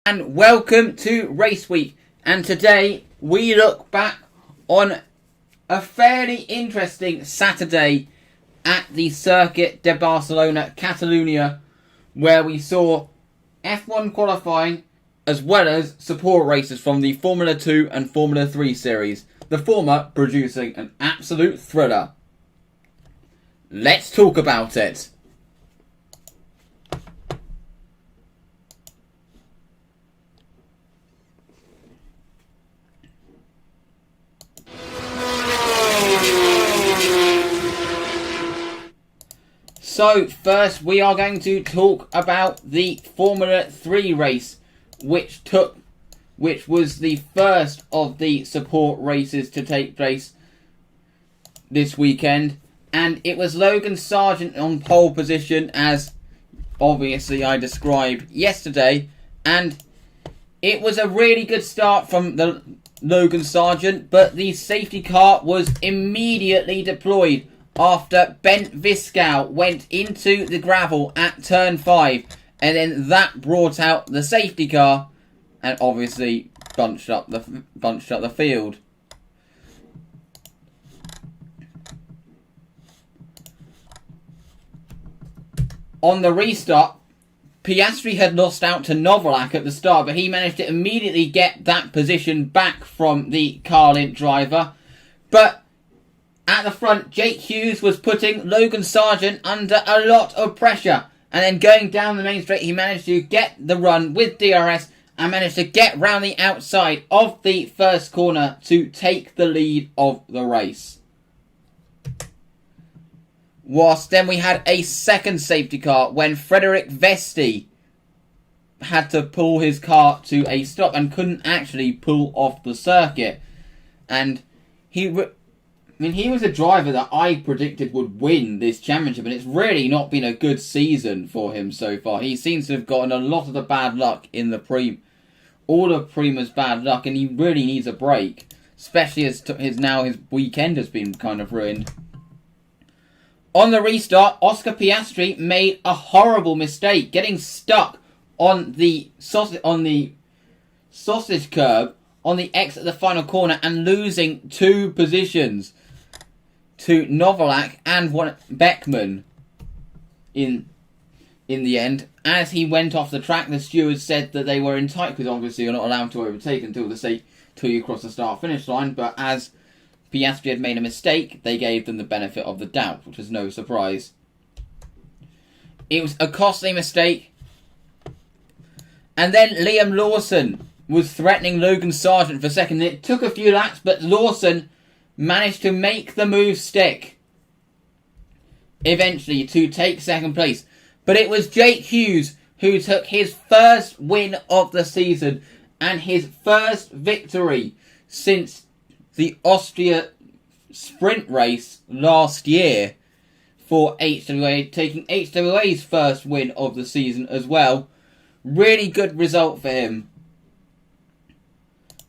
And welcome to Race Week, and today we look back on a fairly interesting Saturday at the Circuit de Barcelona, Catalunya, where we saw F1 qualifying as well as support races from the Formula 2 and Formula 3 series, the former producing an absolute thriller. Let's talk about it. So first we are going to talk about the Formula 3 race, which was the first of the support races to take place this weekend, and it was Logan Sargeant on pole position, as obviously I described yesterday, and it was a really good start from the Logan Sargeant, but the safety car was immediately deployed after Bent Viscal went into the gravel at turn 5, and then that brought out the safety car and obviously bunched up the field. On the restart, Piastri had lost out to Novalak at the start, but he managed to immediately get that position back from the Carlin driver. But at the front, Jake Hughes was putting Logan Sargeant under a lot of pressure. And then going down the main straight, he managed to get the run with DRS and managed to get round the outside of the first corner to take the lead of the race. Whilst then we had a second safety car when Frederic Vesti had to pull his car to a stop and couldn't actually pull off the circuit. And he was a driver that I predicted would win this championship, and it's really not been a good season for him so far. He seems to have gotten a lot of the bad luck in the Prix. All of Prima's bad luck, and he really needs a break, especially as his weekend has been kind of ruined. On the restart, Oscar Piastri made a horrible mistake, getting stuck on the sausage curb on the exit of the final corner and losing 2 positions to Novalak and Beckman in the end. As he went off the track, the stewards said that they were entitled, because obviously you're not allowed to overtake until you cross the start-finish line, but as Piastri had made a mistake, they gave them the benefit of the doubt, which was no surprise. It was a costly mistake. And then Liam Lawson was threatening Logan Sargeant for second. It took a few laps, but Lawson managed to make the move stick eventually to take second place. But it was Jake Hughes who took his first win of the season and his first victory since the Austria sprint race last year for HWA, taking HWA's first win of the season as well. Really good result for him.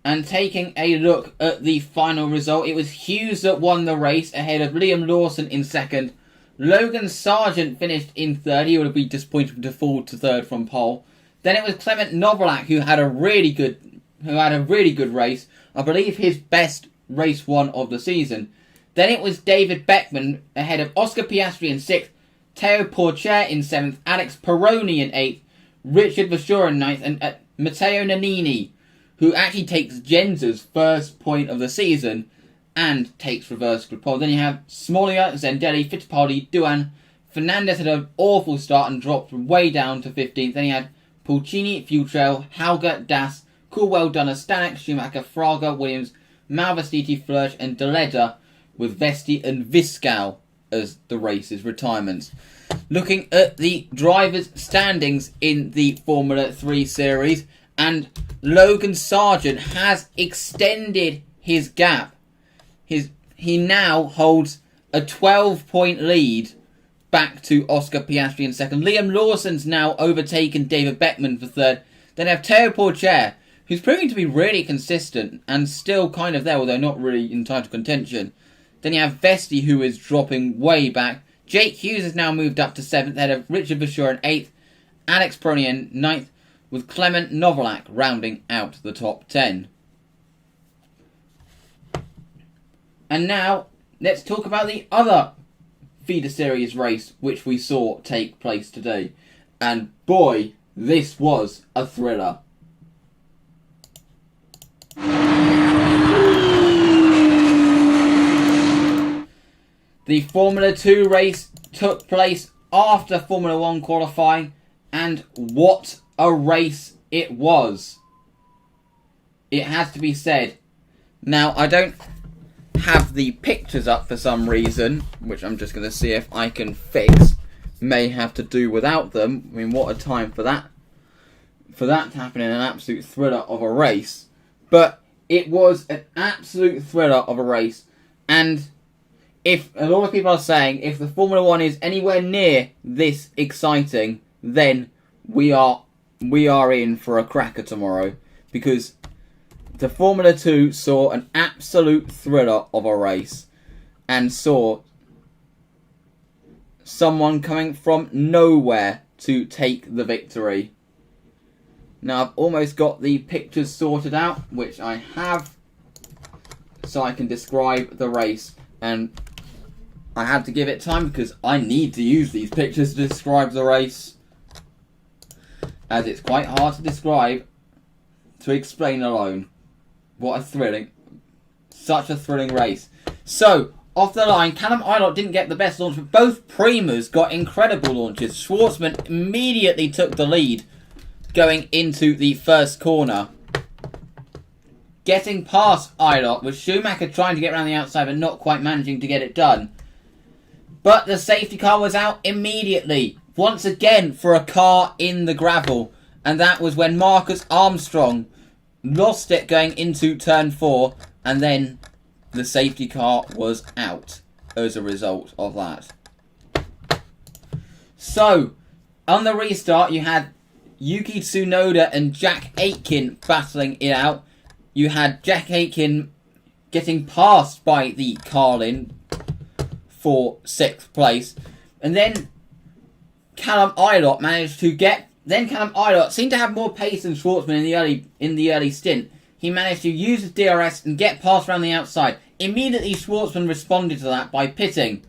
And taking a look at the final result, it was Hughes that won the race ahead of Liam Lawson in second. Logan Sargeant finished in third. He would have been disappointed to fall to third from pole. Then it was Clement Novalak who had a really good race. I believe his best race 1 of the season. Then it was David Beckman ahead of Oscar Piastri in 6th, Teo Porcher in 7th, Alex Peroni in 8th, Richard Verschoor in 9th, and Matteo Nannini, who actually takes Jensen's first point of the season and takes reverse grid pole. Then you have Smolia, Zendelli, Fittipaldi, Duan. Fernandez had an awful start and dropped way down to 15th. Then you had Pulcini, Futrell, Hauger, Das, Coolwell, Dunner, Stanek, Schumacher, Fraga, Williams, Malvestiti, Flörsch, and Deleda, with Vesti and Viscal as the race's retirements. Looking at the drivers' standings in the Formula 3 series, and Logan Sargeant has extended his gap. He now holds a 12-point lead back to Oscar Piastri in second. Liam Lawson's now overtaken David Beckman for third. Then have Teo Porcher, who's proving to be really consistent and still kind of there, although not really in title contention. Then you have Vesti, who is dropping way back. Jake Hughes has now moved up to 7th, ahead of Richard Verschoor in 8th. Alex Peroni in 9th, with Clement Novalak rounding out the top 10. And now, let's talk about the other feeder series race which we saw take place today. And boy, this was a thriller. The Formula 2 race took place after Formula 1 qualifying, and what a race it was. It has to be said. Now, I don't have the pictures up for some reason, which I'm just going to see if I can fix. May have to do without them. I mean, what a time for that to happen in an absolute thriller of a race. But it was an absolute thriller of a race, and if a lot of people are saying if the Formula 1 is anywhere near this exciting, then we are in for a cracker tomorrow, because the Formula 2 saw an absolute thriller of a race and saw someone coming from nowhere to take the victory. Now, I've almost got the pictures sorted out, which I have, so I can describe the race. And I had to give it time because I need to use these pictures to describe the race, as it's quite hard to describe, to explain alone. What such a thrilling race. So, off the line, Callum Ilott didn't get the best launch, but both Primas got incredible launches. Schwartzman immediately took the lead going into the first corner, getting past Ilott, with Schumacher trying to get around the outside but not quite managing to get it done. But the safety car was out immediately, once again for a car in the gravel, and that was when Marcus Armstrong lost it going into turn 4, and then the safety car was out as a result of that. So, on the restart, you had Yuki Tsunoda and Jack Aitken battling it out. You had Jack Aitken getting passed by the Carlin for 6th place. And then Callum Ilott managed to get... Then Callum Ilott seemed to have more pace than Schwartzman in the early stint. He managed to use his DRS and get past around the outside. Immediately, Schwartzman responded to that by pitting.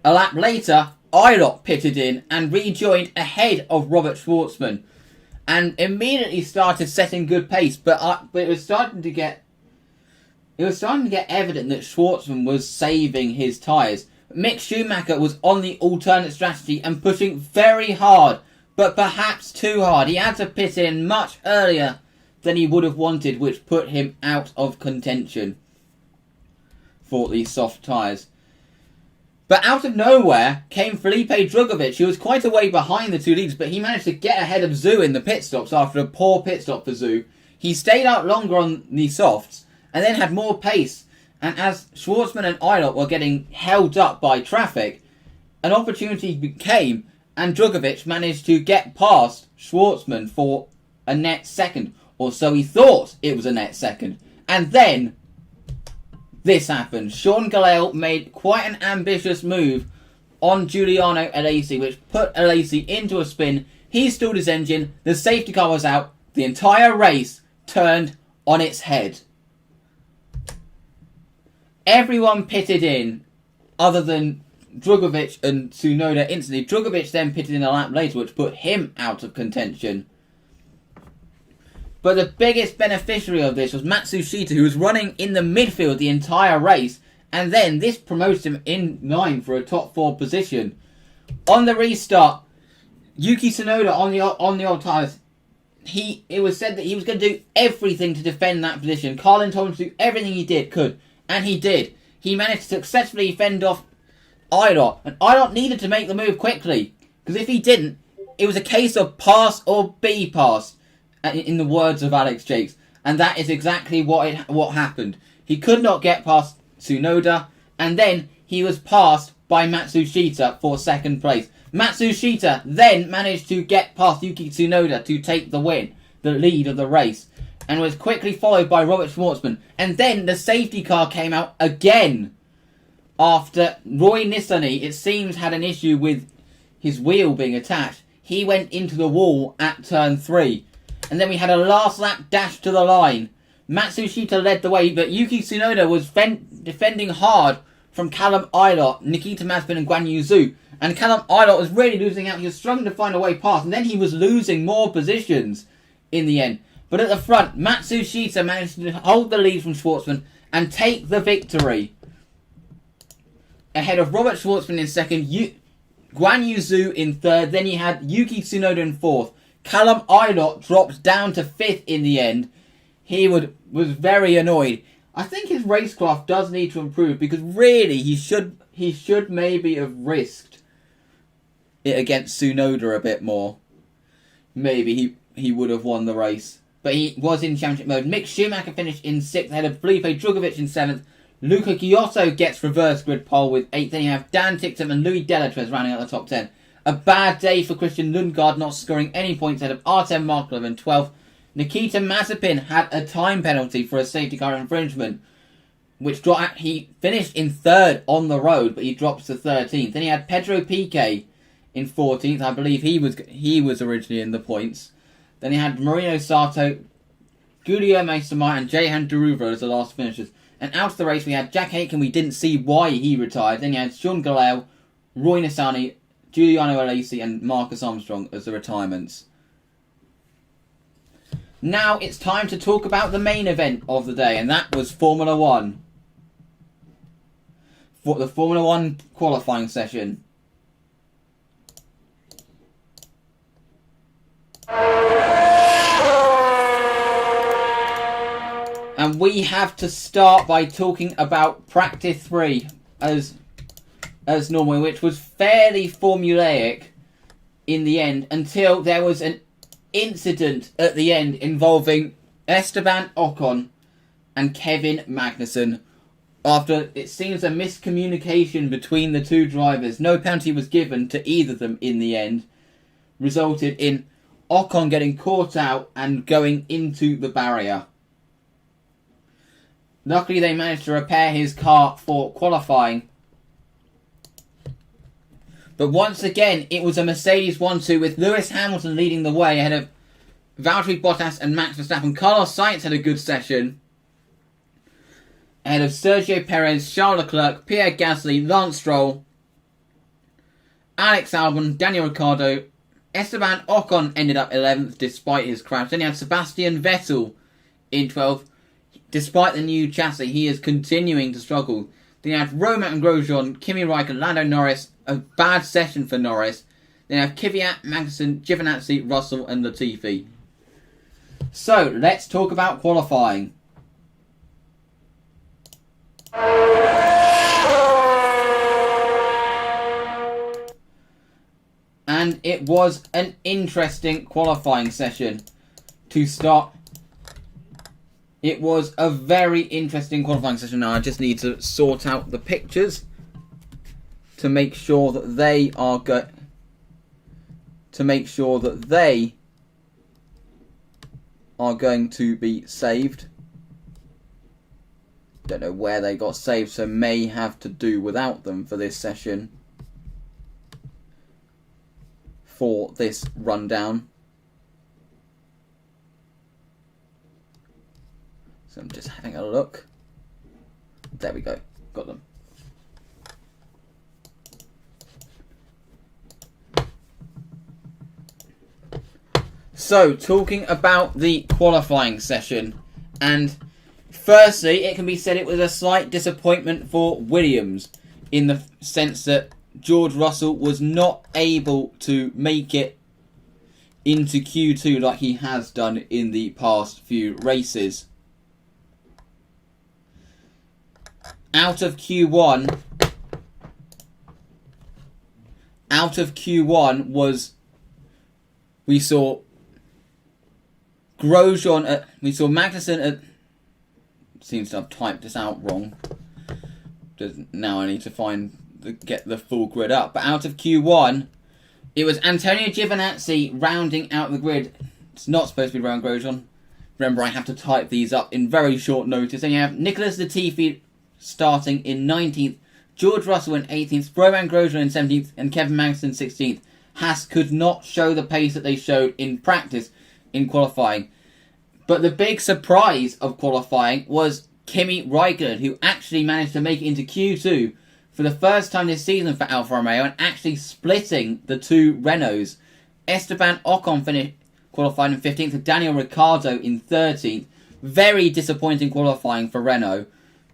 A lap later, Ilott pitted in and rejoined ahead of Robert Schwartzman, and immediately started setting good pace. But it was starting to get evident that Schwartzman was saving his tyres. Mick Schumacher was on the alternate strategy and pushing very hard, but perhaps too hard. He had to pit in much earlier than he would have wanted, which put him out of contention for these soft tyres. But out of nowhere came Felipe Drugovich, who was quite a way behind the two leaders, but he managed to get ahead of Zhou in the pit stops after a poor pit stop for Zhou. He stayed out longer on the softs and then had more pace. And as Schwartzman and Ilott were getting held up by traffic, an opportunity came, and Drugovich managed to get past Schwartzman for a net second. Or so he thought it was a net second. And then this happened. Sean Gelael made quite an ambitious move on Giuliano Alesi, which put Alesi into a spin. He stalled his engine, the safety car was out, the entire race turned on its head. Everyone pitted in, other than Drugovich and Tsunoda instantly. Drugovich then pitted in a lap later, which put him out of contention. But the biggest beneficiary of this was Matsushita, who was running in the midfield the entire race, and then this promoted him in line for a top 4 position. On the restart, Yuki Tsunoda on the old tyres, it was said that he was going to do everything to defend that position. Carlin told him to do everything he could, and he did. He managed to successfully fend off Ilott, and Ilott needed to make the move quickly, because if he didn't, it was a case of pass or be passed, in the words of Alex Jakes, and that is exactly what happened. He could not get past Tsunoda, and then he was passed by Matsushita for 2nd place. Matsushita then managed to get past Yuki Tsunoda to take the win, the lead of the race, and was quickly followed by Robert Schwartzman. And then the safety car came out again after Roy Nissany, it seems, had an issue with his wheel being attached. he went into the wall at turn 3. And then we had a last lap dash to the line. Matsushita led the way, but Yuki Tsunoda was defending hard from Callum Ilott, Nikita Mazepin and Guan Yu Zhou. And Callum Ilott was really losing out. He was struggling to find a way past. And then he was losing more positions in the end. But at the front, Matsushita managed to hold the lead from Schwartzman and take the victory. Ahead of Robert Schwartzman in second, Guan Yu Zhou in third. Then you had Yuki Tsunoda in fourth. Callum Ilott dropped down to fifth in the end. He was very annoyed. I think his racecraft does need to improve, because really he should maybe have risked it against Tsunoda a bit more. Maybe he would have won the race. But he was in championship mode. Mick Schumacher finished in 6th ahead of Felipe Drugovich in 7th. Luca Giotto gets reverse grid pole with 8th. Then you have Dan Ticktum and Louis Delatrez rounding out the top 10. A bad day for Christian Lundgaard, not scoring any points ahead of Artem Markov in 12th. Nikita Mazepin had a time penalty for a safety car infringement, which he finished in 3rd on the road, but he drops to 13th. Then he had Pedro Piquet in 14th. I believe he was originally in the points. Then he had Marino Sato, Guillermo Samar and Jehan Deruva as the last finishers. And out of the race we had Jack Aitken. We didn't see why he retired. Then you had Sean Gallel, Roy Nissany, Giuliano Alesi and Marcus Armstrong as the retirements. Now it's time to talk about the main event of the day, and that was Formula 1. For the Formula 1 qualifying session. And we have to start by talking about practice 3 as normal, which was fairly formulaic in the end until there was an incident at the end involving Esteban Ocon and Kevin Magnussen. After it seems a miscommunication between the two drivers, no penalty was given to either of them in the end, resulted in Ocon getting caught out and going into the barrier. Luckily they managed to repair his car for qualifying. But once again, it was a Mercedes 1-2 with Lewis Hamilton leading the way ahead of Valtteri Bottas and Max Verstappen. Carlos Sainz had a good session ahead of Sergio Perez, Charles Leclerc, Pierre Gasly, Lance Stroll, Alex Albon, Daniel Ricciardo. Esteban Ocon ended up 11th despite his crash. Then you had Sebastian Vettel in 12th. Despite the new chassis, he is continuing to struggle. Then you have Romain Grosjean, Kimi Raikkonen, Lando Norris. A bad session for Norris. Then you have Kvyat, Magnussen, Giovinazzi, Russell and Latifi. So, let's talk about qualifying. And it was an interesting qualifying session to start. It was a very interesting qualifying session. Now I just need to sort out the pictures to make sure that they are going to be saved. Don't know where they got saved, so may have to do without them for this session. For this rundown. So I'm just having a look. There we go. Got them. So, talking about the qualifying session. And firstly, it can be said it was a slight disappointment for Williams. In the sense that George Russell was not able to make it into Q2 like he has done in the past few races. Out of Q1 was, we saw Grosjean, we saw Magnussen seems to have typed this out wrong. Now I need to get the full grid up. But out of Q1, it was Antonio Giovinazzi rounding out the grid. It's not supposed to be Romain Grosjean. Remember, I have to type these up in very short notice. Then you have Nicholas Latifi starting in 19th, George Russell in 18th, Romain Grosjean in 17th, and Kevin Magnussen 16th. Haas could not show the pace that they showed in practice in qualifying. But the big surprise of qualifying was Kimi Räikkönen, who actually managed to make it into Q2 for the first time this season for Alfa Romeo and actually splitting the two Renaults. Esteban Ocon finished qualifying in 15th with Daniel Ricciardo in 13th. Very disappointing qualifying for Renault.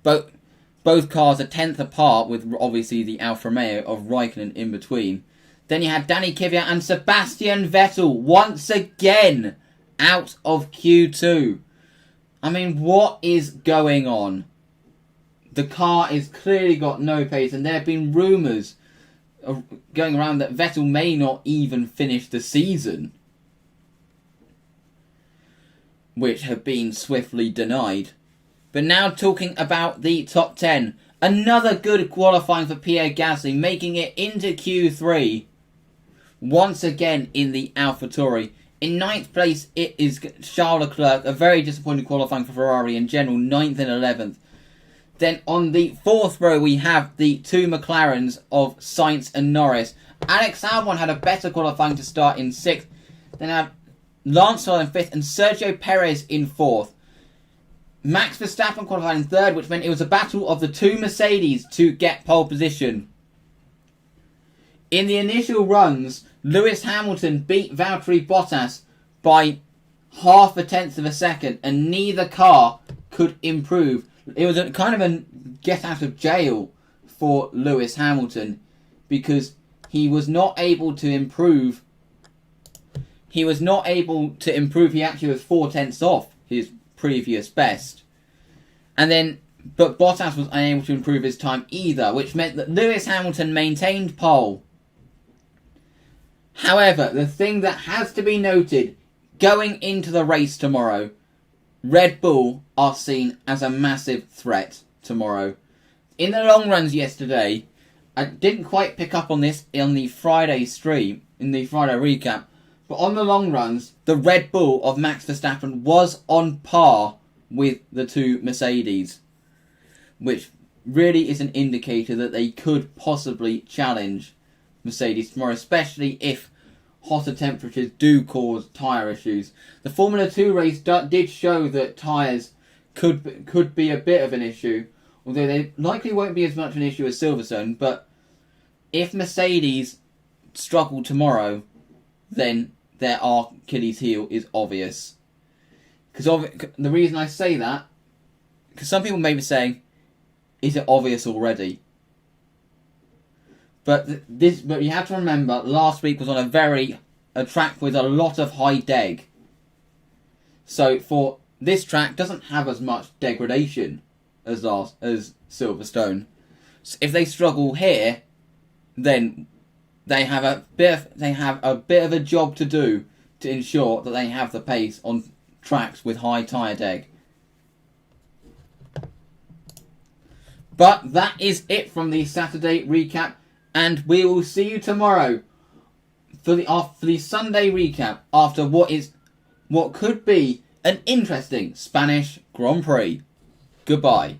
Both cars are 10th apart with obviously the Alfa Romeo of Räikkönen in between. Then you had Danny Kvyat and Sebastian Vettel once again out of Q2. I mean, what is going on? The car has clearly got no pace, and there have been rumours going around that Vettel may not even finish the season, which have been swiftly denied. But now talking about the top 10. Another good qualifying for Pierre Gasly, making it into Q3. Once again in the AlphaTauri. In 9th place, it is Charles Leclerc, a very disappointing qualifying for Ferrari in general, 9th and 11th. Then on the 4th row, we have the two McLarens of Sainz and Norris. Alex Albon had a better qualifying to start in 6th. Then I have Lance Stroll in 5th and Sergio Perez in 4th. Max Verstappen qualified in 3rd, which meant it was a battle of the two Mercedes to get pole position. In the initial runs, Lewis Hamilton beat Valtteri Bottas by half a tenth of a second, and neither car could improve. It was a kind of a get out of jail for Lewis Hamilton because he was not able to improve. He actually was 4 tenths off his previous best. But Bottas was unable to improve his time either, which meant that Lewis Hamilton maintained pole. However, the thing that has to be noted, going into the race tomorrow, Red Bull are seen as a massive threat tomorrow. In the long runs yesterday, I didn't quite pick up on this on the Friday stream, in the Friday recap, but on the long runs, the Red Bull of Max Verstappen was on par with the two Mercedes, which really is an indicator that they could possibly challenge Mercedes tomorrow, especially if hotter temperatures do cause tyre issues. The Formula 2 race did show that tyres could be a bit of an issue, although they likely won't be as much an issue as Silverstone. But if Mercedes struggle tomorrow, then their Achilles heel is obvious. Because the reason I say that, because some people may be saying, is it obvious already? But you have to remember, last week was on a track with a lot of high deg. So for this track, doesn't have as much degradation as Silverstone. So if they struggle here, then they have a bit of a job to do to ensure that they have the pace on tracks with high tyre deg. But that is it from the Saturday recap. And we will see you tomorrow for the Sunday recap after what could be an interesting Spanish Grand Prix. Goodbye.